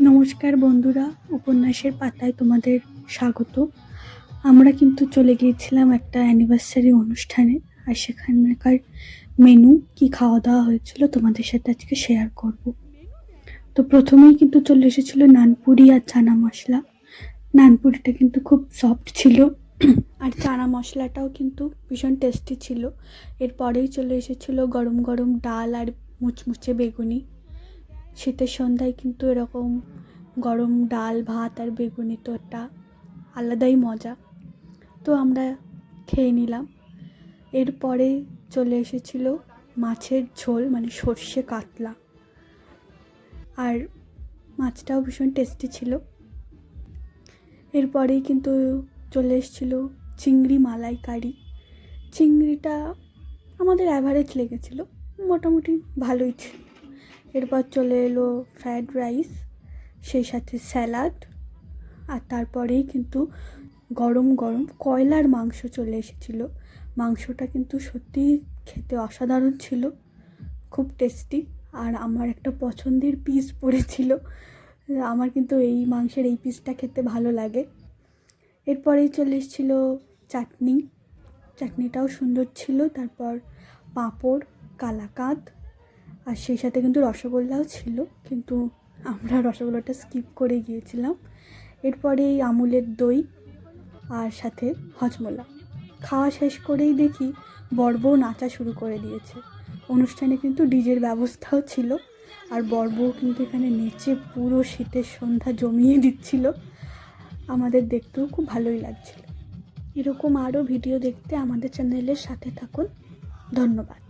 নমস্কার বন্ধুরা, উপন্যাসের পাতায় তোমাদের স্বাগত। আমরা কিন্তু চলে গিয়েছিলাম একটা অ্যানিভার্সারি অনুষ্ঠানে, আর সেখানকার মেনু কি খাওয়া দাওয়া হয়েছিল তোমাদের সাথে আজকে শেয়ার করব। তো প্রথমেই কিন্তু চলে এসেছিল নানপুরি আর চানা মশলা। নানপুরিটা কিন্তু খুব সফট ছিল আর চানা মশলাটাও কিন্তু ভীষণ টেস্টি ছিল। এরপরেই চলে এসেছিল গরম গরম ডাল আর মুচমুচে বেগুনি। শীতের সন্ধ্যায় কিন্তু এরকম গরম ডাল ভাত আর বেগুনি তো একটা আলাদাই মজা। তো আমরা খেয়ে নিলাম। এরপরে চলে এসেছিল মাছের ঝোল, মানে সর্ষে কাতলা, আর মাছটাও ভীষণ টেস্টি ছিল। এরপরেই কিন্তু চলে এসেছিল চিংড়ি মালাইকারি। চিংড়িটা আমাদের অ্যাভারেজ লেগেছিল, মোটামুটি ভালোই ছিল। এরপর চলে এলো ফ্রায়েড রাইস, সেই সাথে স্যালাড, আর তারপরেই কিন্তু গরম গরম কয়লার মাংস চলে এসেছিল। মাংসটা কিন্তু সত্যিই খেতে অসাধারণ ছিল, খুব টেস্টি। আর আমার একটা পছন্দের পিস পড়েছিল, আমার কিন্তু এই মাংসের এই পিসটা খেতে ভালো লাগে। এরপরেই চলে এসেছিল চাটনি, চাটনিটাও সুন্দর ছিল। তারপর পাঁপড়, কালাকাঁদ, আর সেই সাথে কিন্তু রসগোল্লাও ছিল, কিন্তু আমরা রসগোল্লাটা স্কিপ করে গিয়েছিলাম। এরপরে এই আমুলের দই আর সাথে হজমোলা। খাওয়া শেষ করেই দেখি বড়বউ নাচা শুরু করে দিয়েছে। অনুষ্ঠানে কিন্তু ডিজের ব্যবস্থাও ছিল, আর বড়বউ কিন্তু এখানে নেচে পুরো শীতের সন্ধ্যা জমিয়ে দিচ্ছিল। আমাদের দেখতেও খুব ভালোই লাগছিল। এরকম আরও ভিডিও দেখতে আমাদের চ্যানেলের সাথে থাকুন। ধন্যবাদ।